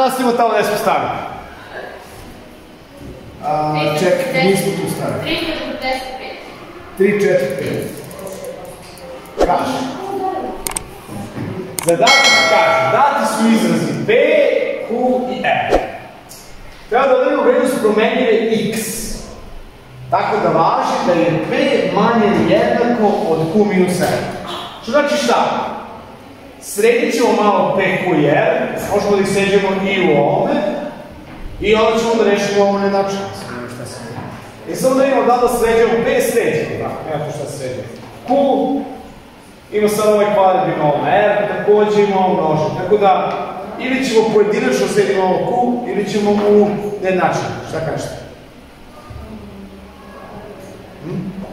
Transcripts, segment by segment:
nastavimo tamo gde smo stavili. Čekaj, nismo tu stavili. 3, 4, 5. Kaže. Zadatak kaže, dati su izrazi P, Q i R. Treba da odredimo vrednost promenljive X. Tako da važi da je P manje ili jednako od Q minus R. Što znači šta? Sredit ćemo malo P, Q i R, možemo da ih sređemo i u ovome, i onda ćemo da rešimo ovo nejednačnost. I samo da imamo da sređemo P sređemo, nema tu šta sređemo. Q, ima sad ovaj kvadrat binom R, takođe ima ovo množen, tako da ili ćemo pojedinačno sredimo ovo Q, ili ćemo u nejednačnost. Šta kažete?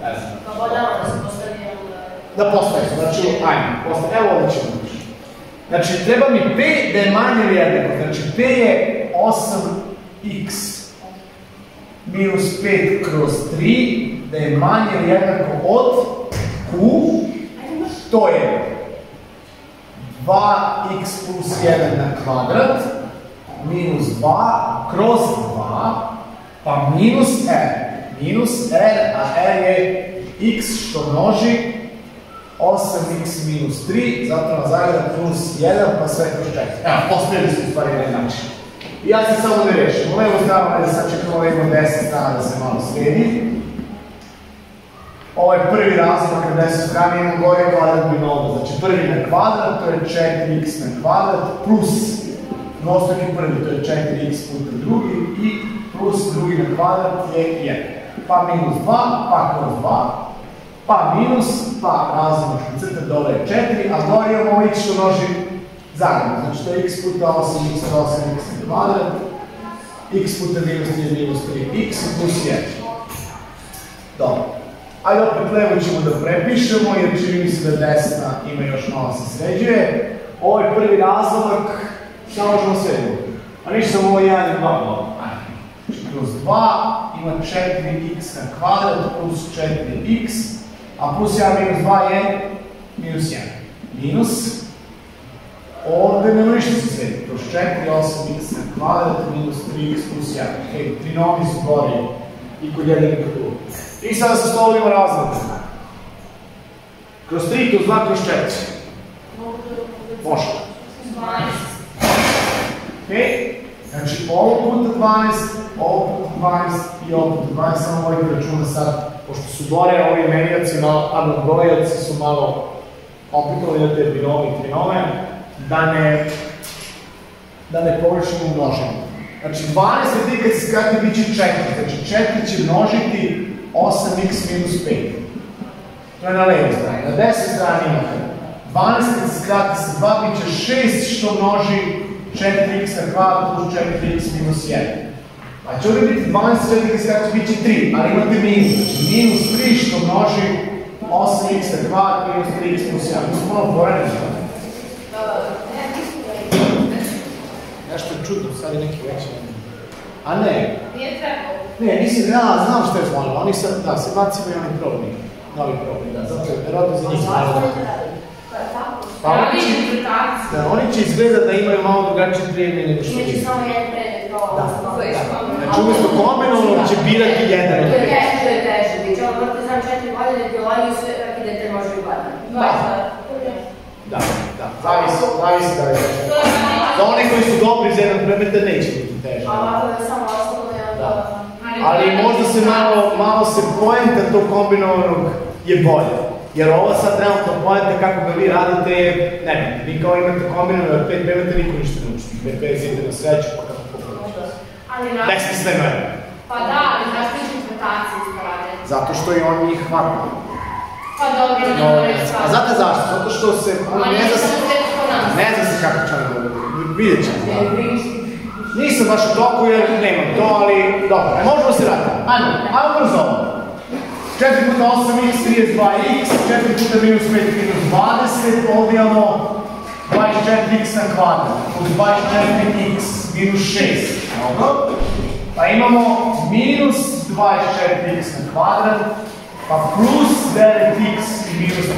Ne znam. Pa voljamo da se postavimo da postavimo, znači, ajmo, postavimo, evo ovdje ćemo ući. Znači, treba mi P da je manje ili jednako, znači P je 8x minus 5 kroz 3, da je manje ili jednako od Q, to je 2x plus 1 na kvadrat, minus 2 kroz 2, pa minus r. Minus r, a r je x što množi 8x minus 3, zato na zagrada plus 1, pa sve kroz 4. Evo, postavili smo u stvari na način. I ja se samo ne rešim. U levo stranu, da sad čekamo da imamo 10 strana da se malo sredi. Ovo je prvi razlog na 10 strane, imamo gore kvadrat binoma. Znači prvi na kvadrat, to je 4x na kvadrat, plus mnostoki prvi, to je 4x puta drugi, i plus drugi na kvadrat je 1. Pa minus 2, pa kroz 2, pa minus, pa različna crta dole je 4, a gore imamo ovo x što množi zagrada. Znači to je x puta 8x, 8x na kvadrat, x puta minus 3 je minus 3x plus 1. Dobro. Ajde opet levo ćemo da prepišemo, jer čini mi se da desna ima još malo se sređuje. Ovo je prvi razlomak, šta možemo srediti? A ništa samo ovo 1 i 2. Kroz 2 ima 4x na kvadrat plus 4x, a plus 1 minus 2 je minus 1. Minus, ovde nema ništa se srediti, kroz 4, 8x na kvadrat minus 3x plus 1. Hej, trinomi su gori i kod jedan i kod drugog. I sada se stolimo razlog. Kroz 3, kroz 2, kroz 4. Može. 12. Okej. Znači, ovo puta 12, ovo puta 12 i ovo puta 12. Samo vodite računa sad, pošto su gore ovi menjaci, pardon, brojaci su malo komplikovani na te binome i trinome, da ne površimo množenje. Znači, 12 je kad se skrati bit će 4. Znači, 4 će množiti 8x minus 5. To je na levoj strani. Na desnoj strani imate 12 kad se skrati sa 2 bit će 6 što množi 4x na kvadrat plus 4x minus 1. Pa će ovdje biti 12 kad se skrati bit će 3, ali imate minus. Znači minus 3 što množi 8x na kvadrat minus 3x plus 1. Mi smo malo poredni. Nešto je čudno, sad je neki veći. A ne. Nije trebalo. Ne, mislim, ja znam što je zvonilo, oni sad, da, se bacimo i oni probni, novi probni, da, zato je verovatno za njih malo da. Pa oni će izgledat da imaju malo drugačije prijemlje nego što je. Imaće samo jedan predmet, kao znači umjesto kombinovnog će birati jedan od predmet. To je teže, biće ono vrti znam 4 godine, biologiju sve idete može i gledati. Da, zavisi da je teže. Za oni koji su dobri za jedan predmeta neće biti teže. A ovako je samo osnovno je onda... Ali možda se malo se poenta tog kombinovanog je bolje. Jer ovo sad trenutno poenta kako ga vi radite je nebitno. Vi kao imate kombinovanog 5 predmeta, niko ništa ne učite. 5 idete na sreću, pa kako pogledate. Besmisleno je. Pa da, ali zašto će interpretacije ispravljati? Zato što i on njih hvata. Pa dobro, ne mora ispravljati. A znate zašto? Zato što se... Ne zna se kako će ono da bude. Vidjet ćemo. Nisam baš u toku jer nemam to, ali dobro. Možemo se vratiti. Ajmo brzo ovo. 4 puta 8x, 32x, 4 puta minus 5 minus 20, ovdje imamo 24x na kvadrat, plus 24x minus 6. Dobro. Pa imamo minus 24x na kvadrat, pa plus 9x i minus 3.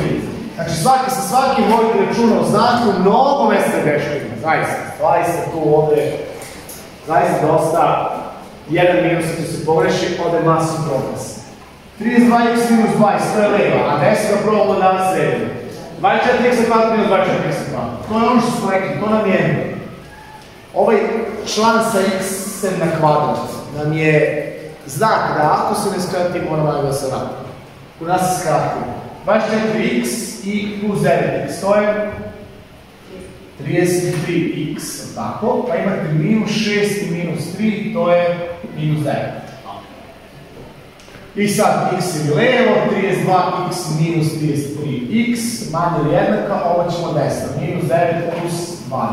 Znači sa svakim vodite računa o znaku, mnogo mesta greška ima, zaista tu ovde zaista dosta, jedan minus ako se pogreši, ode masu progres. 32x minus 20, to je leva, a desno ga probamo da sredimo. 24x kvadrat minus 24x kvadrat. To je ono što smo rekli, to nam je ovaj član sa x na kvadrat. Nam je znak da ako se ne skrati, moramo da se vrati. U nas se skrati 24x i plus 9x, to je 33x, tako, pa imate minus 6 i minus 3, to je minus 9. I sad x je levo, 32x minus 33x, manje ili jednaka, ovo ćemo desno, minus 9 plus 20.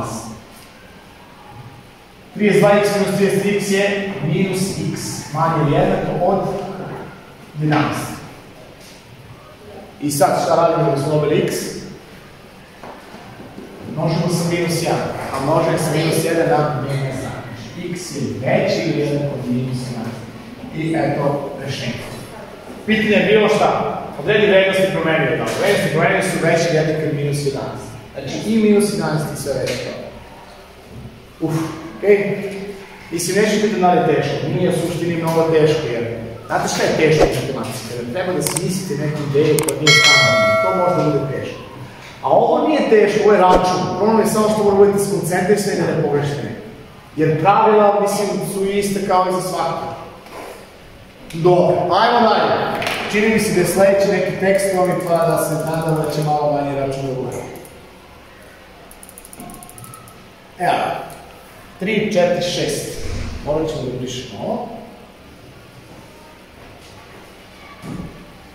32x minus 33x je minus x, manje ili jednako od 11. I sad šta radimo da smo dobili x? Množimo sa minus 1, a množenje sa minus 1 da mijenja znači x je veći ili jednako od minus 1. I eto rešenje. Pitanje je bilo šta? Odredi vrednosti promenio tako. Vrednosti promenio su veći ili jednako od minus 11. Znači i minus 11 i sve veće to. Okej? Mislim, neću biti da li je teško. Nije u suštini mnogo teško jer... Znate šta je teško u matematici? Kada treba da smislite neku ideju koja nije standardna, to možda bude teško. A ovo nije teško, ovo je račun. Problem je samo što mora budete skoncentrisani da ne pogrešite. Jer pravila, mislim, su iste kao i za svaki. Dobro, ajmo dalje. Čini mi se da je sledeći neki tekst, to mi tvara da se nadam da će malo manje račun da bude. Evo, 3, 4, 6. Morat ćemo da brišemo ovo.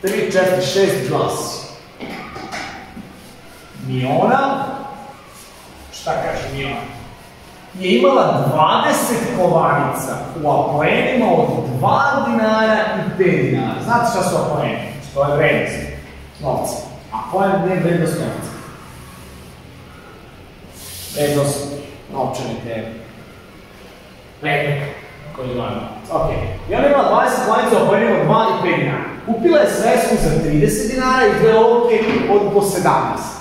3, 4, 6 glasi. Miona, šta kaže Miona? Je imala 20 kovanica u aplenima od 2 dinara i 5 dinara. Znate šta su apleni? To je vrednost novca. Aplen ne je vrednost novca. Vrednost novčane teme. Vrednik koji imamo. Ok. I ona imala 20 kovanica u aplenima od 2 i 5 dinara. Kupila je svesku za 30 dinara i dve olovke od po 17.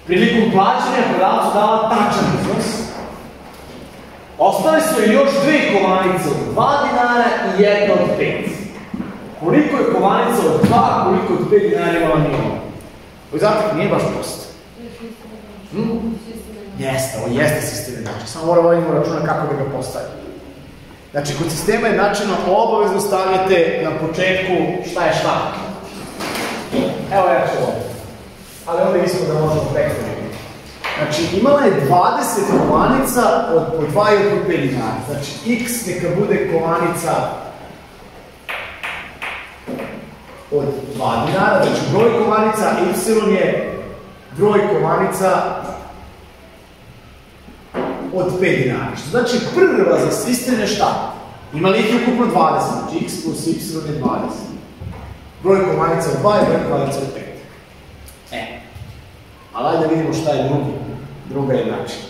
Prilikom plaćanja prodavcu dala tačan iznos. Ostale su još dve kovanice od 2 dinara i jedna od 5. Koliko je kovanica od 2, koliko od 5 dinara imala Miona? Ovo zatak nije baš prosto. Jeste, ovo jeste sistem jednačina. Samo moramo voditi računa kako da ga postavimo. Znači, kod sistema jednačina obavezno stavljate na početku šta je šta. Evo ja ću ovo. Ali ovdje ispod da možemo pretvoriti. Znači, imala je 20 kovanica od po 2 i od 5 dinara. Znači, x neka bude kovanica od 2 dinara. Znači, broj kovanica, y je broj kovanica od 5 dinara. Što znači, prva za sistem je šta? Imali ih je ukupno 20. Znači, x plus y je 20. Broj kovanica od 2 i broj kovanica od 5. Ali ajde da vidimo šta je druga jednačina.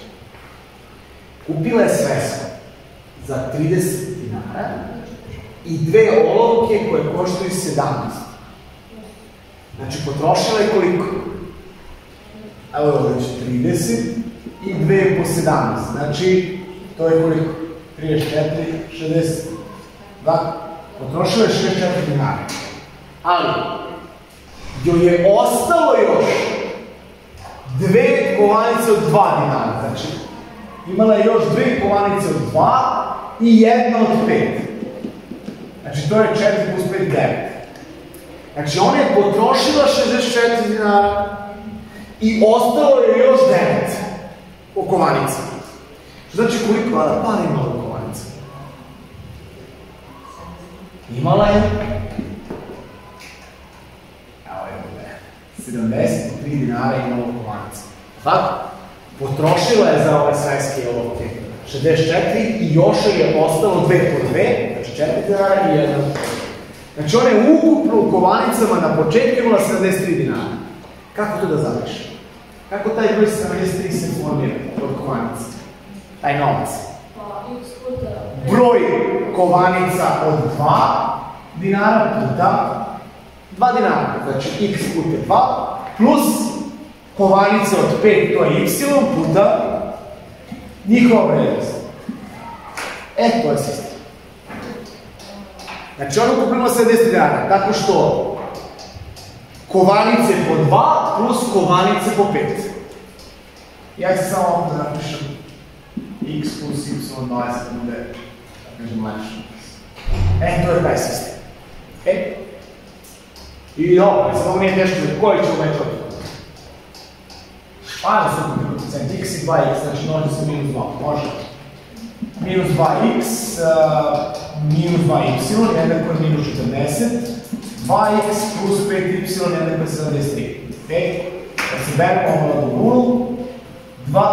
Kupila je svesku za 30 dinara i dve olovke koje koštaju 17. Znači, potrošila je koliko? Evo je ovdje 30 i dve po 17. Znači, to je koliko? 34, 60. Da, potrošila je 64 dinara. Ali, joj je ostalo još dve kovanice od 2 dinara, znači imala je još dve kovanice od 2 i jedna od 5. Znači to je 4 plus 5, 9. Znači ona je potrošila 64 dinara i ostalo je još 9 kovanica. Što znači koliko para imala kovanica? Imala je 73 dinara imala kovanica. Tako? Potrošila je za ove sveske olovke 64 i još je ostalo 2 po 2, znači 4 dinara i 1 po 5. Znači ona je ukupno u kovanicama na početku imala 73 dinara. Kako to da završi? Kako taj broj 73 se formira od kovanica? Taj novac. Broj kovanica od 2 dinara puta 2 dinara, znači x puta 2, plus kovanica od 5, to je y, puta njihova vrednost. E, to je sistem. Znači, ono kupimo 70 dinara, tako što kovanice po 2 plus kovanice po 5. Ja ću samo ovdje napišem x plus y 20 bude, da kažem, lakše. E, to je taj sistem. E, i opet, samo nije teško, koji će u metodu? Ajmo super koeficijent, x i 2x, znači množi se minus 2, može. Minus 2x, minus 2y, jednako je minus 40, 2x plus 5y jednako je 73. Ok, da se beremo ovo do nulu,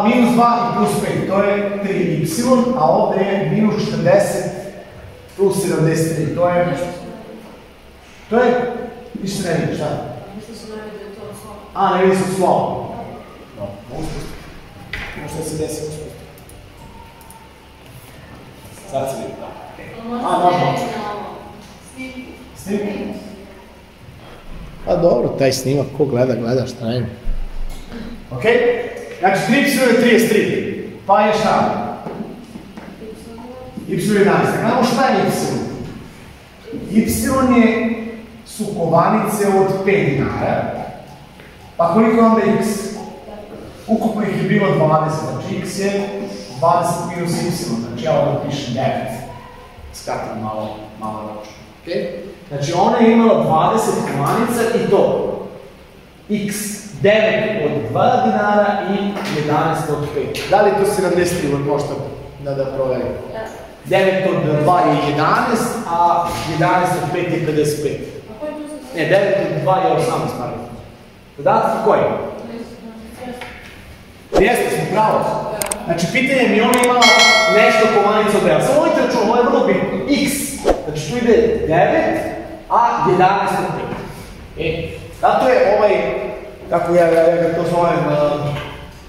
minus 2 i plus 5, to je 3y, a ovdje je minus 40 plus 73, to je, ništa ne vidim, šta? A, ne vidi se slovo. Možda se desi usput. Sad se vidi, da. A, možda. Snimak? Pa dobro, taj snimak, ko gleda, šta ne. Ok, znači 3y je 33, pa je šta? Y je 11, gledamo šta je y? Su kovanice od 5 dinara, pa koliko je onda x? Ukupno ih je bilo 20, znači x je 20 minus y, znači ja ovdje pišem 9. Skatam malo ročno. Znači ona je imala 20 kovanica i to x 9 od 2 dinara i 11 od 5. Da li je to 73 ili možda da proverim? 9 od 2 je 11, a 11 od 5 je 55. Ne, 9 od 2 je 18, pardon. Dodatak koji? Jeste, smo pravo. Znači, pitanje mi ona imala nešto kovanica od 9. Samo ovdje račun, ovo je vrlo bitno. X. Znači, tu ide 9, a 11 od 5. Zato je kako ja ga to zovem,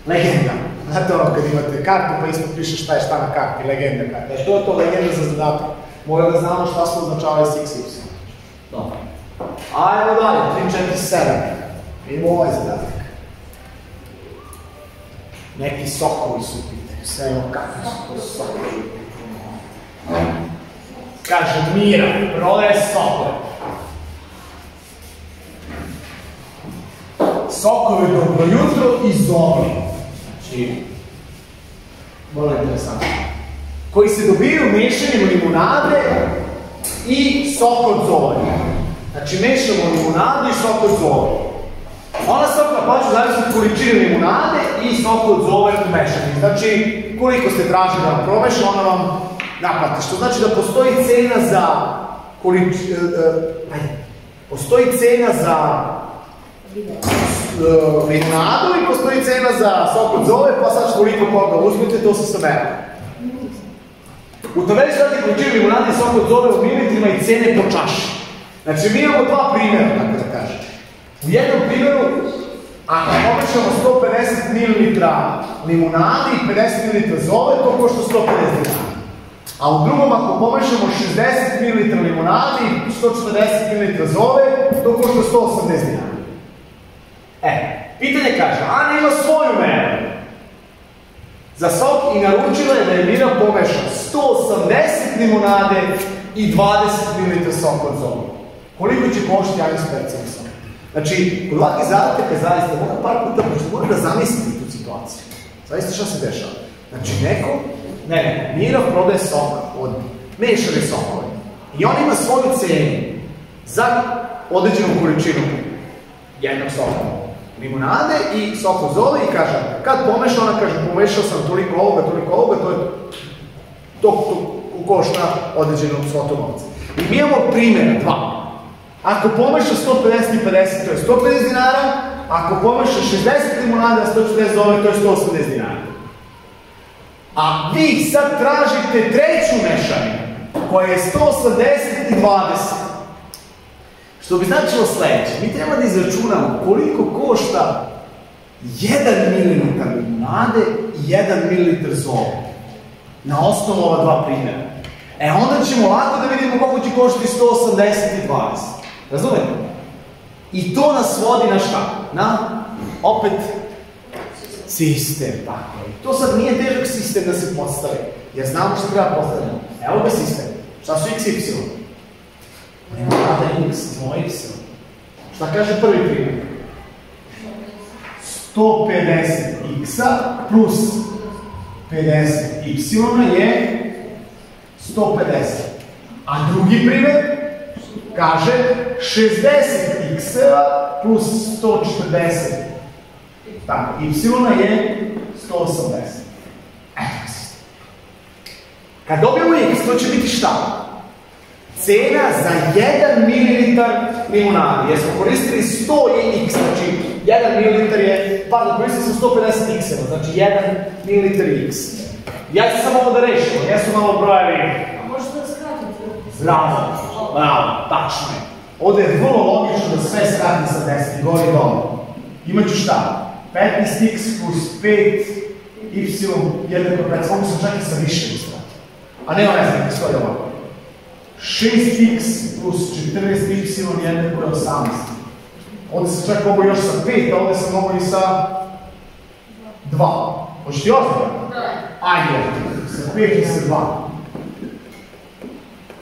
legenda. Znate ono, kad imate kartu, pa ispod piše šta je šta na karti, legenda karta. Što je to legenda za zadatak? Mora da znamo šta smo označavali s x, y. Dobro. Ajmo dalje, 3, 4, 7. Idemo ovaj zadatak. Neki sokovi su pitaju, sve ono kakvi su to sokovi. Kaže, Mira, prodaje sokove. Sokovi dobro jutro i zove. Znači, vrlo interesantno. Koji se dobiju mešanjem limunade i sok od zove. Znači, mešamo limunadu i sok od zove. Ona sok naplaću zavisno od količine limunade i sok od zove umešani. Znači, koliko ste tražili da vam promeša, ona vam naplati. Što znači da postoji cena za postoji cena za limunadu i postoji cena za sok od zove, pa sad koliko koga uzmete, to se sabera. U tabeli znate količine limunade i sok od zove u milimetrima i cene po čaši. Znači, mi imamo dva primjera, tako da kažem. U jednom primjeru, ako pomešamo 150 ml limunade i 50 ml zove, to košta 150 dinara. A u drugom, ako pomešamo 60 ml limunade i 140 ml zove, to košta 180 dinara. Pitanje kaže, Ana ima svoju meru za sok i naručila je da je Mira pomeša 180 limunade i 20 ml sok od zove. Koliko će koštiti jedan specijalni sok? Znači, kod ovakvih zadataka zaista mora par puta, mora da zamisliti tu situaciju. Zaista šta se dešava? Znači, Mira prodaje sok od mešane sokove. I on ima svoju cenu za određenu količinu jednog soka limunade i sok od zove i kaže, kad pomeša, ona kaže, pomešao sam toliko ovoga, to košta određenog svotu novca. I mi imamo primjera, dva. Ako pomeša 150 i 50, to je 150 dinara, ako pomeša 60 limunada, 140 zove, to je 180 dinara. A vi sad tražite treću mešanju, koja je 180 i 20. Što bi značilo sledeće, mi treba da izračunamo koliko košta 1 ml limunade i 1 ml zove. Na osnovu ova dva primjera. Onda ćemo lako da vidimo koliko će koštati 180 i 20. Razumete? I to nas vodi na šta? Na, opet, sistem, tako je. To sad nije težak sistem da se postavi. jer znamo što treba postavljati. Evo ga sistem. Šta su x, y? Limonada x, znamo y. Šta kaže prvi primjer? 150x plus 50y je 150. A drugi primjer kaže 60x plus 140 y je 180. Kad dobijemo x, to će biti šta? Cena za 1 ml limunade. Jer smo koristili 100 x, znači 1 ml je, pardon, koristili smo 150 x, znači 1 ml x. Ja ću samo ovo da rešimo, jesu malo brojevi. A možete da skratite? Bravo, tačno je. Ovdje je vrlo logično da sve skrati sa 10, gori i dole. Imaću šta? 15x plus 5y jednako 15, mogu sam čak i sa više ustrati. A nema ne znam, stoji ovako. 6x plus 14y jednako je 18. Ovdje sam čak mogu još sa 5, a ovdje sam mogu i sa 2. Hoćeš ti ozbiljno? Da. Ajde, sa 5 i sa 2.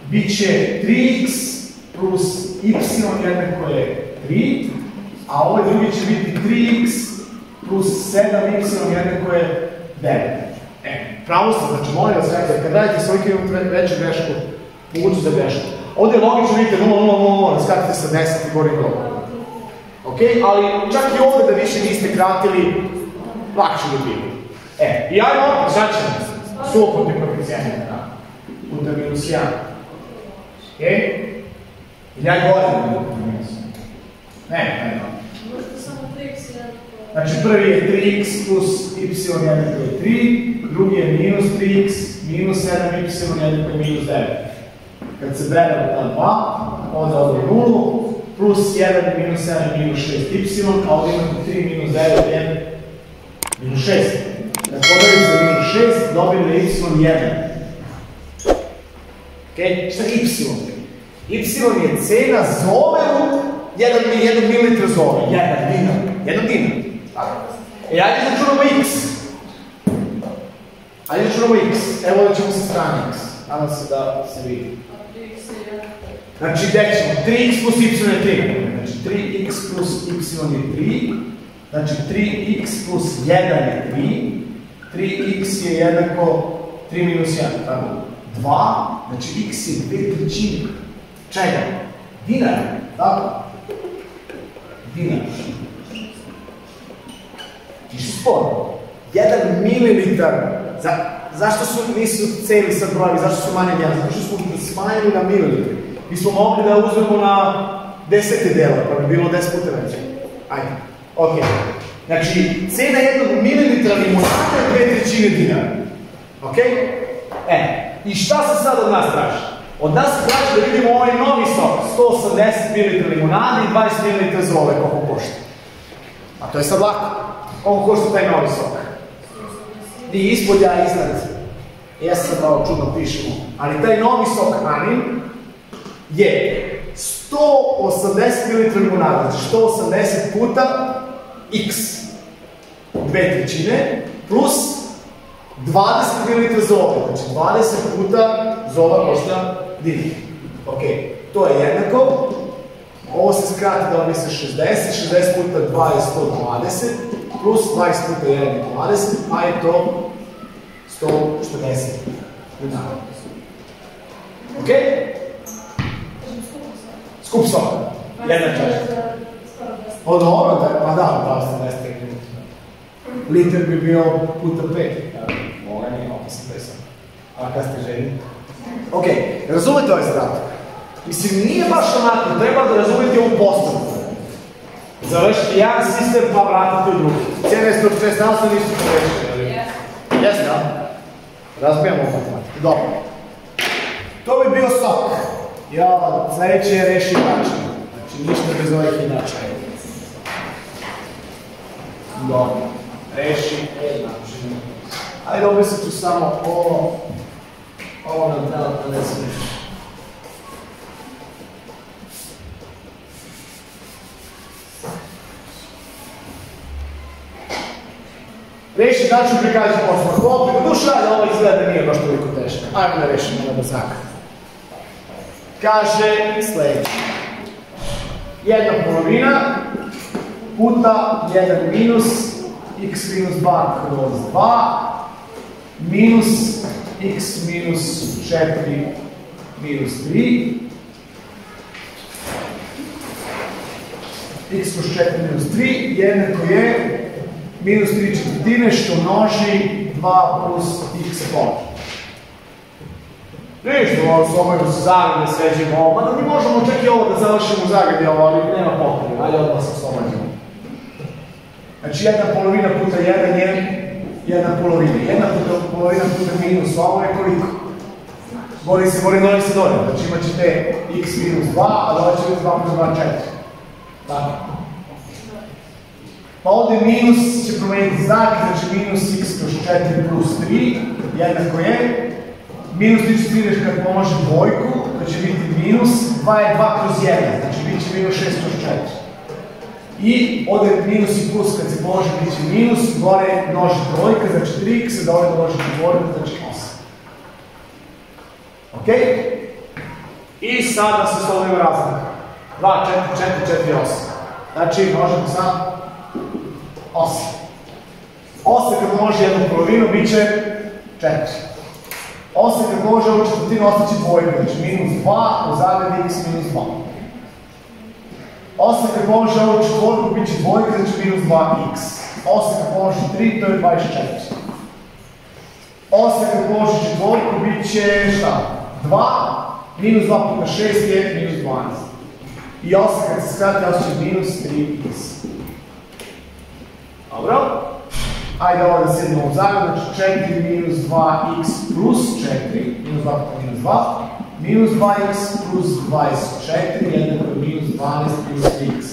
Biće 3x plus y jednako je 3, a ovaj drugi će biti 3x plus 7y jednako je 9. Pravo ste, znači molim vas, kad radite s ovim veću grešku, povuću za grešku. Ovdje je logično, vidite 0,0,0, da skratite sa 10 i gori dobro. Ok, ali čak i ovdje da više niste kratili, lakše bi bilo. I ajmo, sad ćemo suprotni koeficijenti, puta minus 1. Ok? Ili aj gore puta minus 1. Ne. Možete samo 3x jednako. Znači prvi je 3x plus y jednako je 3, drugi je minus 3x, minus 7y jednako je minus 9. Kad se beremo ta 2, onda ovdje 0, plus 1 je minus 7 je minus 6y, a ovdje imamo 3 minus 9 je minus 6. Kad podavim za minus 6, dobijemo y 1. Ok, šta je y? Y je cena zove 1 ml zove, 1 dinar. Ajde začunamo x. Evo da ćemo sa strane x. Nadam se da se vidi. Znači, gdje ćemo? 3x plus y je 3. Znači, 3x plus y je 3. Znači, 3x plus 1 je 3. 3x je jednako 3 minus 1, tako? 2, znači x je 2/3. Čega? Dinar, tako? Dinar. Nisu sporo. 1 mililitar. Zašto nisu celi sad brojevi? Zašto su manje jedan? Zato što smo smanjili na mililitri. Mi smo mogli da uzmemo na 10 dela, pa bi bilo 10 puta veće. Ajde. Ok. Znači, cena 1 mililitra limonade je 2/3 dinara. Ok? I šta se sad od nas traži? Od nas se traži da vidimo ovaj novi sok. 180 ml limonade i 20 ml zove koliko košta. A to je sad lako. Koliko košta taj novi sok? I ispod ja iznad. Ja sad malo čudno pišemo. Ali taj novi sok Anin je 180 ml limonade. Znači 180 puta x 2/3 plus 20 ml zove. Znači 20 puta zova košta dinar. Ok, to je jednako. Ovo se skrati da vam je sa 60. 60 puta 2 je 120 plus 20 puta 1 je 20, a je to 140 dinara. Ok? Skup soka. Jedna čaša. Od ovo, pa da, 20 minuta. Liter bi bio puta 5. Ovo je nije 80. A kad ste ženi? Ok, razumete ovaj zadatak? Mislim, nije baš onako, treba da razumete ovu postavku. Završite jedan sistem pa vratite u drugi. Cijena je 140, nadam se nisu povećali. Jeste, da? Razbijamo ovu matematiku. Dobro. To bi bio sok. Sljedeće je reši način. Znači, ništa bez ovih inačaja. Dobro. Reši način. Ajde, obrisat ću samo ovo nam treba da ne smiš. Reši način prikažem osmah kopiju duša, ali ovo izgleda da nije baš toliko teško. Ajmo da rešimo na brzaka. Kaže sljedeće. 1/2 puta 1 minus x minus 2 kroz 2 minus x minus 4 minus 3 x plus 4 minus 3 jednako je minus 3/4 što množi 2 plus x pol. Ništa, ovo s ovojno se zagrade sveđemo, mada mi možemo čak i ovo da završimo u zagradi, ali nema potrebe, ajde odmah se oslobađamo. Znači 1/2 puta 1 je 1/2. 1/2 puta minus ovo je koliko? Bori se dole. Znači imat ćete x minus 2, a dole će biti 2 plus 2, 4. Tako. Pa ovdje minus će promeniti znak, znači minus x kroz 4 plus 3 jednako je minus 3/4 kad pomože dvojku, to će biti minus 2 je 2 kroz 1, znači bit će minus 6 kroz 4. I ovdje minus i plus kad se pomože bit će minus, gore množi dvojka, znači 3x, dole množiti dvojka, znači 8. Ok? I sada se slovimo razlika. 2, 4, 4, 4, 8. Znači množimo sa 8. 8 kad može 1/2 bit će 4. 8 kad može ovu četvrtinu ostaći dvojka, znači minus 2 u zagradi x minus 2. 8 kad može ovu četvorku bit će dvojka, znači minus 2x. 8 kad može 3, to je 24. 8 kad može četvorku bit će šta? 2, minus 2 puta 6 je minus 12. I 8 kad se skrati ostaće minus 3x. Dobro? Ajde ovo da sjedimo u zagradu, znači 4 minus 2x plus 4, minus 2 puta minus 2, minus 2x plus 24, jednako je minus 12 plus x.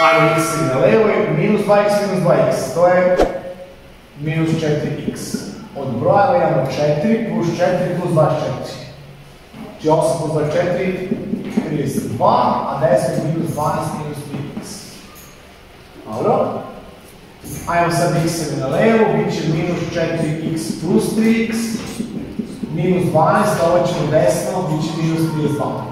Ajde x na levo je minus 2x minus 2x, to je minus 4x. Od broja imamo 4 plus 4 plus 24. Znači 8 plus 24, 32, a 10 minus 12 minus 3x. Dobro. Ajmo sad x na levo, bit će minus 4x plus 3x, minus 12, a ovo ćemo desno, bit će minus 32.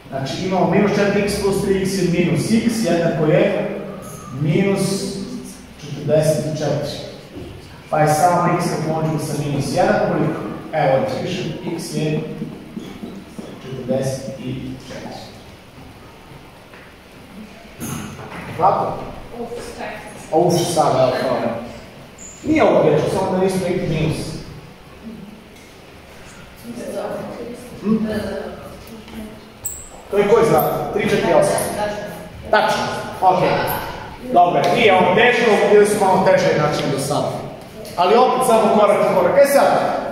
Znači imamo minus 4x plus 3x je minus x, jednako je minus 44. Pa je samo x kad pomoćemo sa minus 1, koliko? Evo, da pišem, x je 44. Tako? Uf, sad, evo kao ne. Nije ovo grešno, samo da nismo neki minus. To je koji znak? 3, 4, 8. Tačno, ok. Dobro, nije ovo teško, bili su malo teže način do sada. Ali opet samo korak po korak. E sad,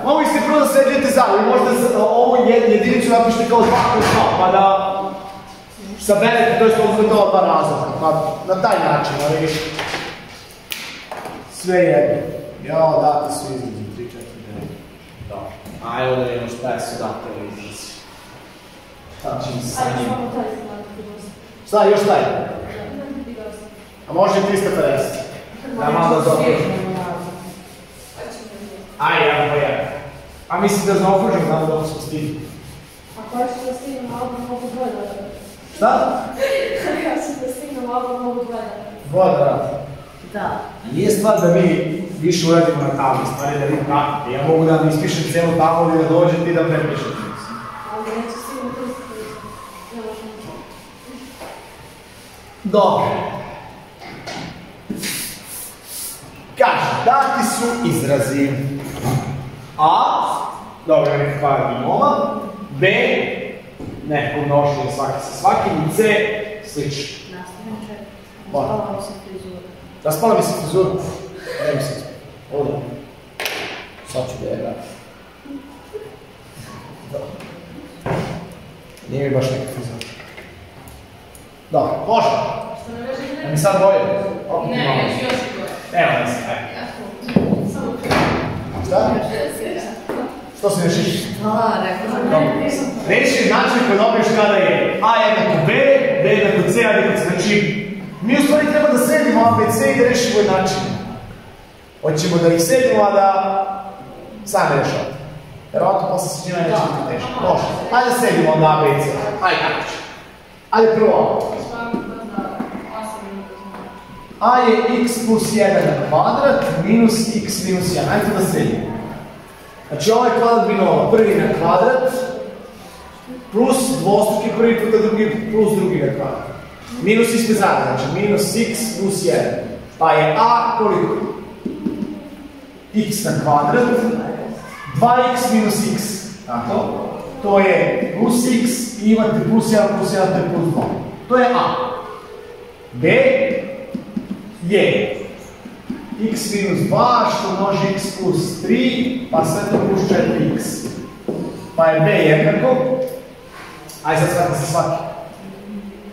mogu ste prvo da sređujete zavrlo, možda ovu jedinicu napišete kao 2 kroz 2, pa da saberete, to je što uzmete ova dva razloga, pa na taj način, ali sve jedno. Jao, date su izrazi, 3, 4, 9. Dobro. Ajde da vidimo šta je su date izrazi. Šta će mi se sa njim? Šta, još taj? A može 350. Ja malo da zaokružim. Ajde, ja pojedem. A mislite da zaokružim, znam da ovo smo stigli. A koja će da stignem malo mogu gledati? Šta? Ja ću da stignem malo mogu gledati. Kvadrat. Da. Nije stvar da mi više uradimo na tabli, stvar je da vi pratite. Ja mogu da vam ispišem cijelu tablu i da dođete i da prepišete. Ali neću stignem pristati. Ne možemo. Dobro. Kaže, dati su izrazi. A, dobro, neka par binoma. B, nekako množenje svaki sa svakim. I C, slično. Nastavim ček. Moram. Spala mi se frizura. Raspala mi se frizura. Ne mi se ispala. Ovdje. Sad ću da je vratim. Dobro. Nije mi baš neka frizura. Dobro, može. Što ne veže ne? Da mi sad boje? Ne, još i gore. Evo ne se, ajde. Samo Šta? Što se rešiš? Rekao Reši način koji dobiješ kada je A jednako B, B jednako C, a jednako C. Znači, Mi u stvari treba da sredimo ABC i da rešimo jednačine. Hoćemo da ih sredimo, a da sami rešavate. Verovatno posle se njima neće biti teško. Može. Ajde da sredimo onda ABC. Ajde kako će. Ajde prvo ovo. A je x plus 1 na kvadrat minus x minus 1. Ajde da sredimo. Znači ovaj kvadrat bi novo prvi na kvadrat plus dvostruki prvi puta drugi plus drugi na kvadrat. Minus iste zrade, znači minus x plus 1. Pa je a koliko? X na kvadrat 2x minus x. Tako? To je plus x i imate plus 1 plus 1 to je plus 2. To je a. B je x minus 2 što množi x plus 3 pa sve to plus 4x. Pa je b jednako. Ajde sad shvatite se svaki.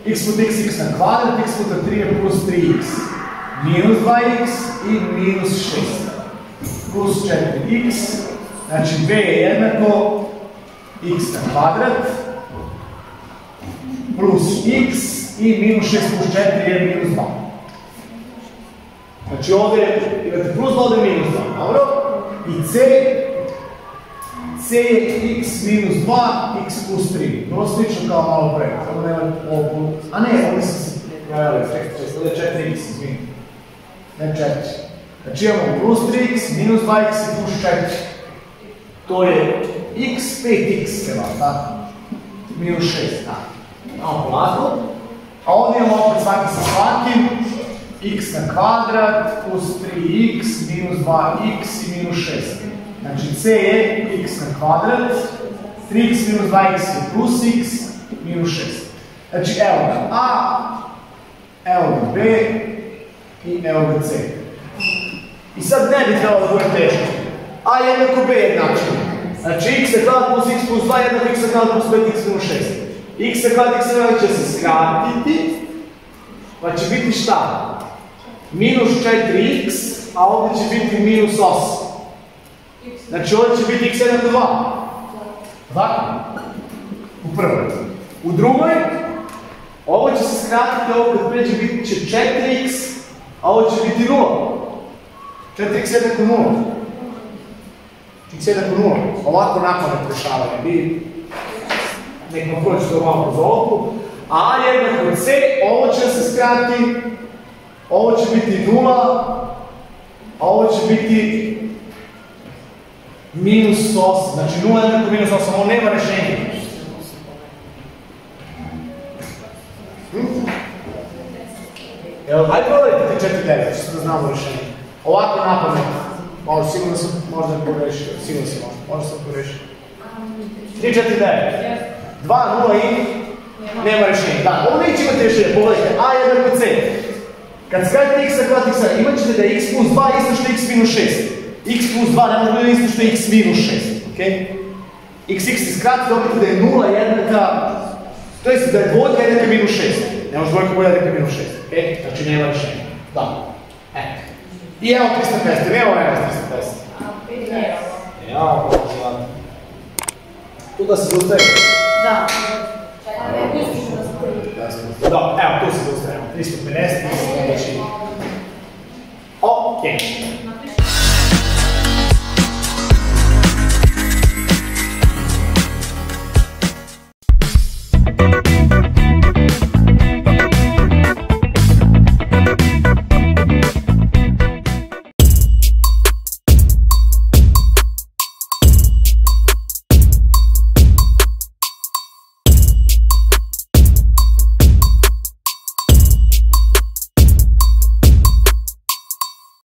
X puta x na kvadrat, x puta 3 je plus 3x. Minus 2x i minus 6. Plus 4x. Znači b je jednako x na kvadrat plus x i minus 6 plus 4 je minus 2. Znači ovdje imate plus 2, ovdje minus 2, dobro? I c je x minus 2, x plus 3. Vrlo slično kao malo pre. Ovo nema ovo. A ne, ovdje sam se pojavili. Ovdje je 4x, izvini. Ne 4. Znači imamo plus 3x, minus 2x i plus 4. To je x, 5x treba, tako? Minus 6, tako. Malo polako. A ovdje imamo opet svaki sa svakim. X na kvadrat plus 3x minus 2x i minus 6. Znači c je x na kvadrat, 3x minus 2x je plus x minus 6. Znači evo ga a, evo ga b i evo ga c. I sad ne bi trebalo da bude teško. A jednako b jednačine. Znači x na kvadrat plus x plus 2 jednako x na kvadrat plus 5x minus 6. X na kvadrat x na kvadrat će se skratiti, pa će biti šta? Minus 4x, a ovdje će biti minus 8. Znači ovdje će biti x jednako 2. Tako? U prvoj. U drugoj, ovo će se skratiti, ovo kad pređe biti će 4x, a ovo će biti 0. 4x jednako 0. X jednako 0. Ovako nakon ne prešavanje. Vi nekako proći to malo kroz ovoku. A jednako c, ovo će se skratiti. Ovo će biti 0, a ovo će biti minus 8. Znači 0 jednako minus 8, ovo nema rešenja. Evo, hajde provjerite ti 4-9, što da znamo rešenje. Ovako napamet. Možda, sigurno sam možda pogrešio. Sigurno sam možda sam pogrešio. 3-4-9. 2-0 i nema rešenja. Da, ovo neće imati rešenje. Pogledajte, a jednako c. Kad skratite x na kvadrat x, imat ćete da je x plus 2 isto što je x minus 6. X plus 2 ne može biti isto što je x minus 6. X se skratite, opet da je 0 jednaka, to je da je dvojka jednaka minus 6. Ne može dvojka bude jednaka minus 6. Znači nema rešenja. Da. I evo 350, ne evo 350. Evo, kako zlata. Tu da se zaustavimo. Da. Da, evo tu se zaustavimo. 350, ok.